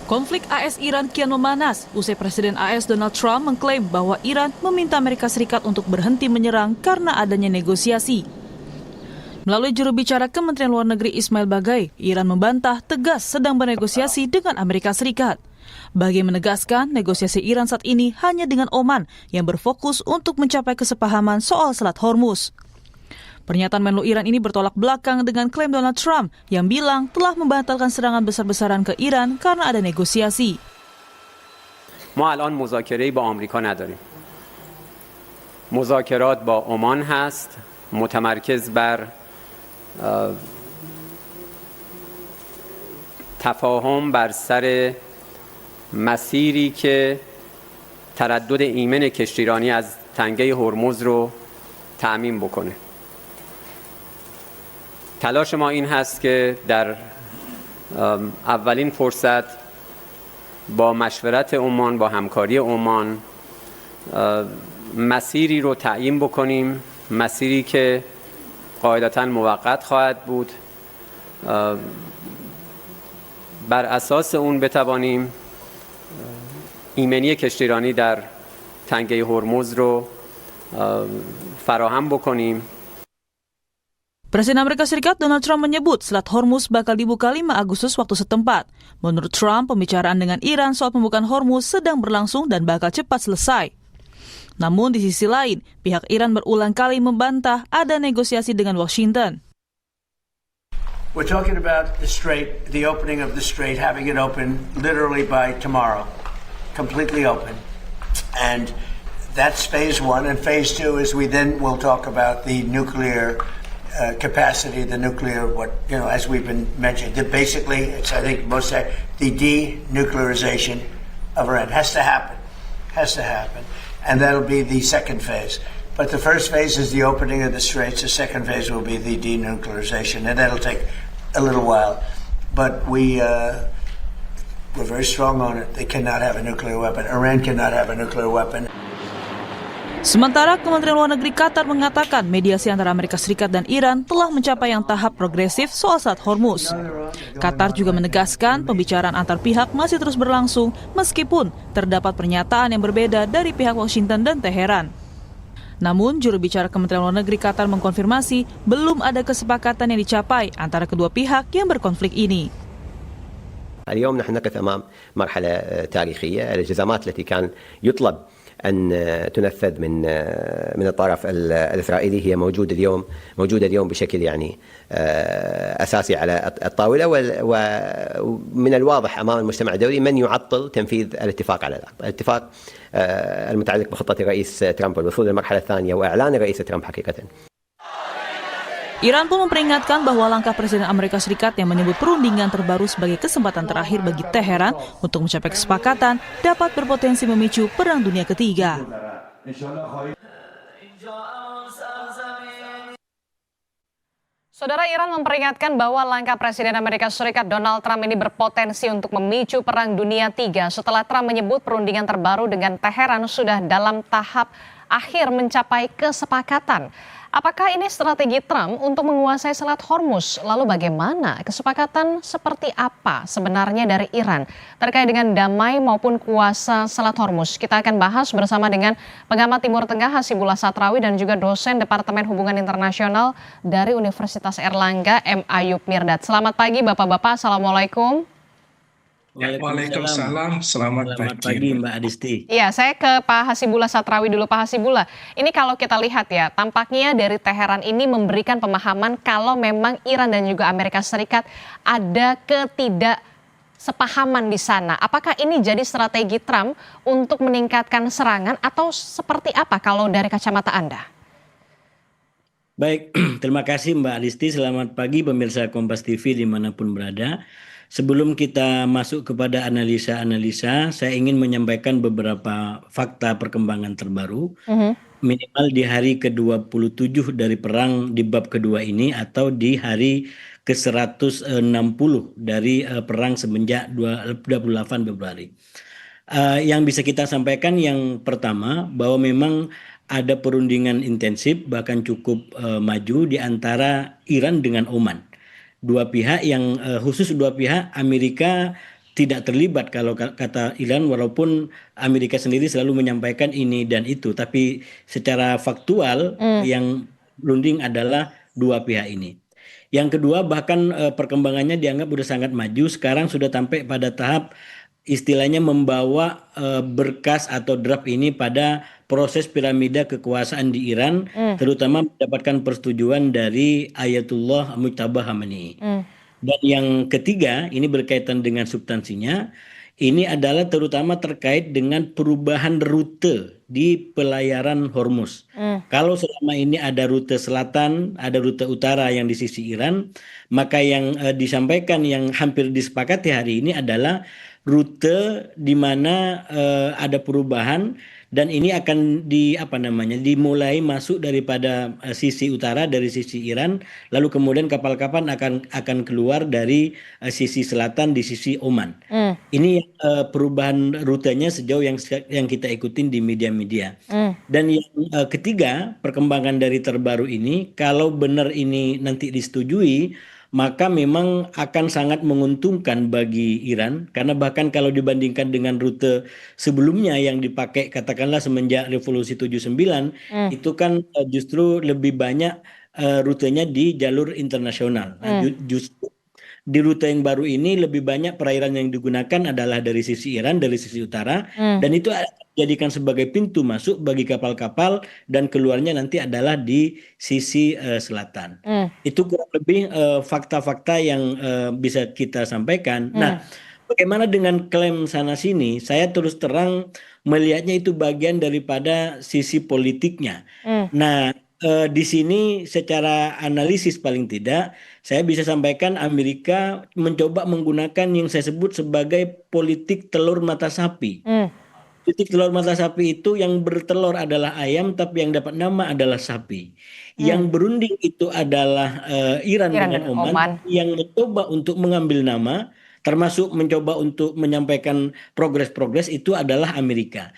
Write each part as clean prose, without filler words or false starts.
Konflik AS-Iran kian memanas usai Presiden AS Donald Trump mengklaim bahwa Iran meminta Amerika Serikat untuk berhenti menyerang karena adanya negosiasi. Melalui juru bicara Kementerian Luar Negeri Ismail Bagai, Iran membantah tegas sedang bernegosiasi dengan Amerika Serikat. Bagai menegaskan negosiasi Iran saat ini hanya dengan Oman yang berfokus untuk mencapai kesepahaman soal Selat Hormuz. Pernyataan Menlu Iran ini bertolak belakang dengan klaim Donald Trump yang bilang telah membatalkan serangan besar-besaran ke Iran karena ada negosiasi. ما الان مذاکره‌ای با آمریکا نداریم. مذاکرات با عمان هست، متمرکز بر تفاهم بر سر مسیری که تردد ایمن کشتیرانی از تنگه هرمز رو تأمین بکنه. تلاش ما این هست که در اولین فرصت با مشورت عمان، با همکاری عمان مسیری رو تعیین بکنیم، مسیری که قاعدتاً موقت خواهد بود، بر اساس اون بتوانیم ایمنی کشتیرانی در تنگه هرمز رو فراهم بکنیم. Presiden Amerika Serikat Donald Trump menyebut Selat Hormuz bakal dibuka 5 Agustus waktu setempat. Menurut Trump, pembicaraan dengan Iran soal pembukaan Hormuz sedang berlangsung dan bakal cepat selesai. Namun di sisi lain, pihak Iran berulang kali membantah ada negosiasi dengan Washington. We're talking about the strait, the opening of the strait, having it open literally by tomorrow, completely open. And that's phase one. And phase two is we then will talk about the nuclear capacity, the nuclear, as we've been mentioning. Basically, it's, I think, the denuclearization of Iran has to happen. And that'll be the second phase. But the first phase is the opening of the straits. The second phase will be the denuclearization, and that'll take a little while. But we're very strong on it. They cannot have a nuclear weapon. Iran cannot have a nuclear weapon. Sementara Kementerian Luar Negeri Qatar mengatakan mediasi antara Amerika Serikat dan Iran telah mencapai yang tahap progresif soal Selat Hormuz. Qatar juga menegaskan pembicaraan antar pihak masih terus berlangsung meskipun terdapat pernyataan yang berbeda dari pihak Washington dan Teheran. Namun, juru bicara Kementerian Luar Negeri Qatar mengkonfirmasi belum ada kesepakatan yang dicapai antara kedua pihak yang berkonflik ini. اليوم نحن نقف أمام مرحلة تاريخية. الالتزامات التي كان يطلب أن تنفذ من الطرف الإسرائيلي هي موجودة اليوم بشكل يعني أساسي على الطاولة، ومن الواضح أمام المجتمع الدولي من يعطل تنفيذ الاتفاق على الاتفاق المتعلق بخطة الرئيس ترامب والوصول للمرحلة الثانية وإعلان الرئيس ترامب حقيقة. Iran pun memperingatkan bahwa langkah Presiden Amerika Serikat yang menyebut perundingan terbaru sebagai kesempatan terakhir bagi Teheran untuk mencapai kesepakatan dapat berpotensi memicu Perang Dunia Ketiga. Saudara, Iran memperingatkan bahwa langkah Presiden Amerika Serikat Donald Trump ini berpotensi untuk memicu Perang Dunia III setelah Trump menyebut perundingan terbaru dengan Teheran sudah dalam tahap akhir mencapai kesepakatan. Apakah ini strategi Trump untuk menguasai Selat Hormuz? Lalu bagaimana kesepakatan seperti apa sebenarnya dari Iran terkait dengan damai maupun kuasa Selat Hormuz? Kita akan bahas bersama dengan pengamat Timur Tengah Hasibullah Satrawi dan juga dosen Departemen Hubungan Internasional dari Universitas Airlangga M. Ayub Mirdad. Selamat pagi Bapak-Bapak, Assalamualaikum. Waalaikumsalam, selamat pagi Mbak Adisti. Iya, saya ke Pak Hasibullah Satrawi dulu. Pak Hasibullah, ini kalau kita lihat ya, tampaknya dari Teheran ini memberikan pemahaman kalau memang Iran dan juga Amerika Serikat ada ketidaksepahaman di sana. Apakah ini jadi strategi Trump untuk meningkatkan serangan atau seperti apa kalau dari kacamata Anda? Baik, terima kasih Mbak Adisti. Selamat pagi pemirsa Kompas TV dimanapun berada. Sebelum kita masuk kepada analisa-analisa, saya ingin menyampaikan beberapa fakta perkembangan terbaru. Minimal di hari ke-27 dari perang di bab kedua ini atau di hari ke-160 dari perang semenjak 28 Februari. Yang bisa kita sampaikan yang pertama bahwa memang ada perundingan intensif bahkan cukup maju di antara Iran dengan Oman. Dua pihak yang khusus dua pihak Amerika tidak terlibat kalau kata Iran, walaupun Amerika sendiri selalu menyampaikan ini dan itu, tapi secara faktual yang berunding adalah dua pihak ini. Yang kedua, bahkan perkembangannya dianggap sudah sangat maju. Sekarang sudah sampai pada tahap istilahnya membawa berkas atau draft ini pada proses piramida kekuasaan di Iran, terutama mendapatkan persetujuan dari Ayatullah Mujtaba Khamenei. Dan yang ketiga, ini berkaitan dengan substansinya, ini adalah terutama terkait dengan perubahan rute di pelayaran Hormuz. Kalau selama ini ada rute selatan, ada rute utara yang di sisi Iran, maka yang disampaikan yang hampir disepakati hari ini adalah rute di mana ada perubahan, dan ini akan dimulai masuk daripada sisi utara dari sisi Iran, lalu kemudian kapal-kapal akan keluar dari sisi selatan di sisi Oman. Ini perubahan rutenya sejauh yang kita ikutin di media-media. Dan yang ketiga, perkembangan dari terbaru ini, kalau benar ini nanti disetujui, maka memang akan sangat menguntungkan bagi Iran, karena bahkan kalau dibandingkan dengan rute sebelumnya yang dipakai katakanlah semenjak revolusi 79, itu kan justru lebih banyak rutenya di jalur internasional. Justru di rute yang baru ini lebih banyak perairan yang digunakan adalah dari sisi Iran, dari sisi utara, dan itu dijadikan sebagai pintu masuk bagi kapal-kapal, dan keluarnya nanti adalah di sisi selatan. Itu kurang lebih fakta-fakta yang bisa kita sampaikan. Nah, bagaimana dengan klaim sana-sini? Saya terus terang melihatnya itu bagian daripada sisi politiknya. Nah, di sini secara analisis paling tidak, saya bisa sampaikan Amerika mencoba menggunakan yang saya sebut sebagai politik telur mata sapi. Politik telur mata sapi itu yang bertelur adalah ayam, tapi yang dapat nama adalah sapi. Yang berunding itu adalah Iran dengan Oman, yang mencoba untuk mengambil nama, termasuk mencoba untuk menyampaikan progres-progres, itu adalah Amerika.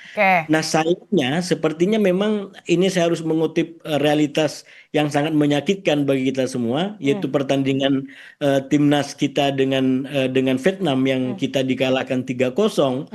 Nah, sayangnya sepertinya memang ini saya harus mengutip realitas yang sangat menyakitkan bagi kita semua, yaitu pertandingan timnas kita dengan Vietnam yang kita dikalahkan 3-0.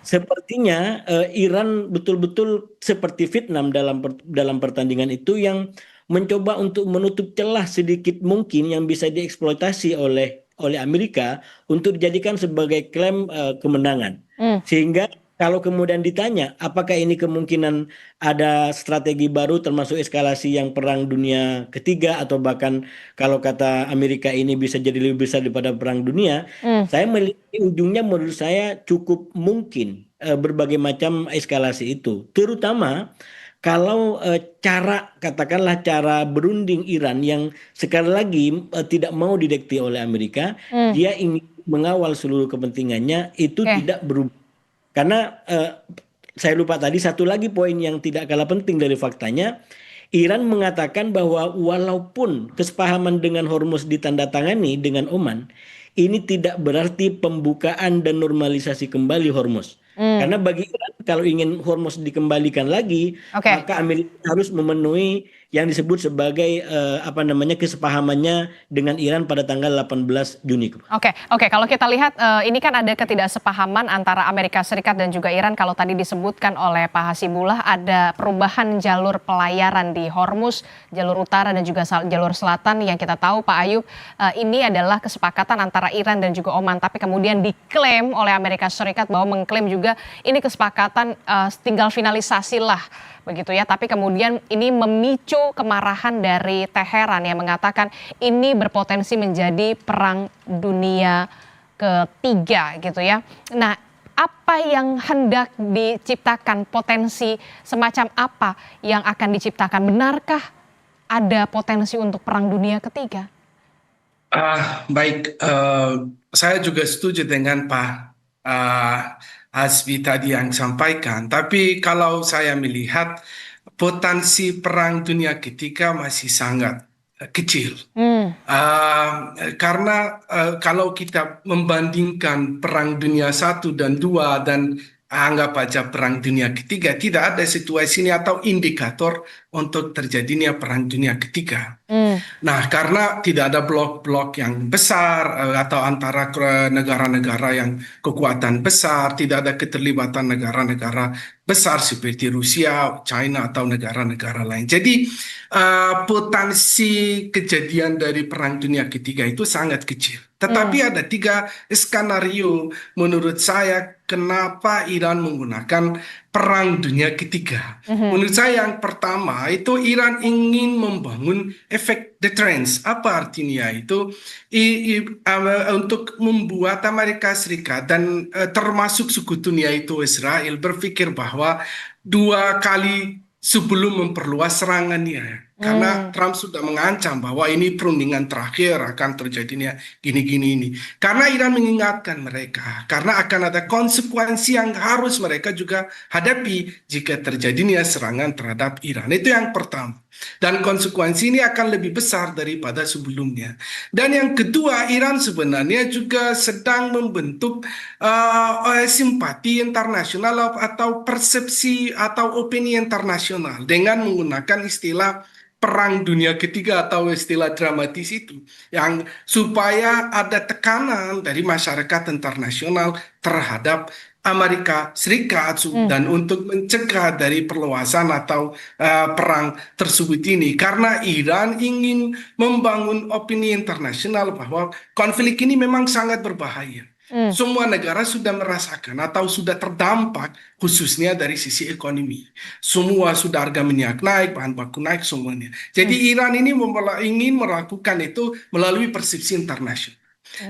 Sepertinya Iran betul-betul seperti Vietnam dalam pertandingan itu, yang mencoba untuk menutup celah sedikit mungkin yang bisa dieksploitasi oleh Amerika untuk dijadikan sebagai klaim kemenangan. Sehingga kalau kemudian ditanya apakah ini kemungkinan ada strategi baru termasuk eskalasi yang perang dunia ketiga, atau bahkan kalau kata Amerika ini bisa jadi lebih besar daripada perang dunia, saya melihat ujungnya menurut saya cukup mungkin berbagai macam eskalasi itu. Terutama kalau katakanlah cara berunding Iran yang sekali lagi tidak mau didekati oleh Amerika, dia ingin mengawal seluruh kepentingannya, itu tidak berubah. Karena saya lupa tadi satu lagi poin yang tidak kalah penting dari faktanya, Iran mengatakan bahwa walaupun kesepahaman dengan Hormuz ditandatangani dengan Oman, ini tidak berarti pembukaan dan normalisasi kembali Hormuz. Karena bagi Iran, kalau ingin Hormuz dikembalikan lagi, maka Amerika harus memenuhi yang disebut sebagai kesepahamannya dengan Iran pada tanggal 18 Juni. Oke. Kalau kita lihat ini kan ada ketidaksepahaman antara Amerika Serikat dan juga Iran. Kalau tadi disebutkan oleh Pak Hasibullah, ada perubahan jalur pelayaran di Hormuz, jalur utara dan juga jalur selatan, yang kita tahu Pak Ayub ini adalah kesepakatan antara Iran dan juga Oman, tapi kemudian diklaim oleh Amerika Serikat bahwa mengklaim juga ini kesepakatan tinggal finalisasi lah begitu ya, tapi kemudian ini memicu kemarahan dari Teheran yang mengatakan ini berpotensi menjadi perang dunia ketiga gitu ya. Nah, apa yang hendak diciptakan, potensi semacam apa yang akan diciptakan? Benarkah ada potensi untuk perang dunia ketiga? Baik, saya juga setuju dengan Pak Hasbi tadi yang sampaikan, tapi kalau saya melihat potensi perang dunia ketiga masih sangat kecil. Karena kalau kita membandingkan perang dunia 1 dan 2 dan anggap aja perang dunia ketiga, tidak ada situasi ini atau indikator untuk terjadinya Perang Dunia Ketiga. Nah, karena tidak ada blok-blok yang besar atau antara negara-negara yang kekuatan besar, tidak ada keterlibatan negara-negara besar seperti Rusia, China, atau negara-negara lain. Jadi, potensi kejadian dari Perang Dunia Ketiga itu sangat kecil. Tetapi ada 3 skenario menurut saya kenapa Iran menggunakan Perang Dunia Ketiga. Menurut saya yang pertama itu Iran ingin membangun efek deterrence. Apa artinya itu? Untuk membuat Amerika Serikat dan termasuk sekutunya itu Israel berpikir bahwa 2 kali sebelum memperluas serangannya. Karena Trump sudah mengancam bahwa ini perundingan terakhir akan terjadinya gini-gini ini. Karena Iran mengingatkan mereka, karena akan ada konsekuensi yang harus mereka juga hadapi jika terjadinya serangan terhadap Iran. Itu yang pertama. Dan konsekuensi ini akan lebih besar daripada sebelumnya. Dan yang kedua, Iran sebenarnya juga sedang membentuk simpati internasional atau persepsi atau opini internasional dengan menggunakan istilah Perang Dunia Ketiga atau istilah dramatis itu, yang supaya ada tekanan dari masyarakat internasional terhadap Amerika Serikat dan untuk mencegah dari perluasan atau perang tersebut ini, karena Iran ingin membangun opini internasional bahwa konflik ini memang sangat berbahaya. Semua negara sudah merasakan atau sudah terdampak khususnya dari sisi ekonomi. Semua sudah harga minyak naik, bahan baku naik semuanya. Jadi Iran ini ingin melakukan itu melalui persepsi internasional.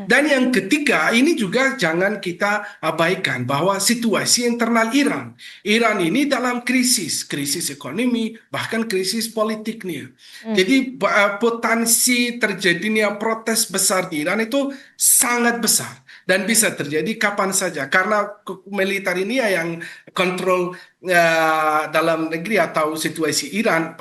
Dan yang ketiga, ini juga jangan kita abaikan bahwa situasi internal Iran. Iran ini dalam krisis ekonomi, bahkan krisis politiknya. Jadi potensi terjadinya protes besar di Iran itu sangat besar. Dan bisa terjadi kapan saja. Karena militer ini yang kontrol dalam negeri atau situasi Iran,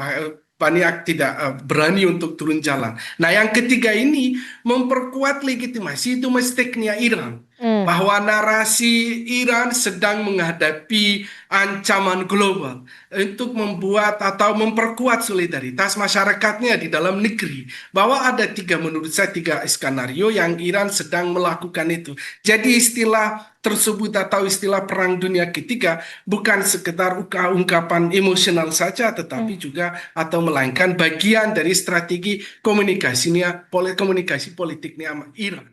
banyak tidak berani untuk turun jalan. Nah, yang ketiga ini memperkuat legitimasi domestiknya Iran. Bahwa narasi Iran sedang menghadapi ancaman global untuk membuat atau memperkuat solidaritas masyarakatnya di dalam negeri. Bahwa ada menurut saya 3 skenario yang Iran sedang melakukan itu. Jadi istilah tersebut atau istilah Perang Dunia Ketiga bukan sekedar ungkapan emosional saja, tetapi juga atau melainkan bagian dari strategi komunikasi politiknya Iran.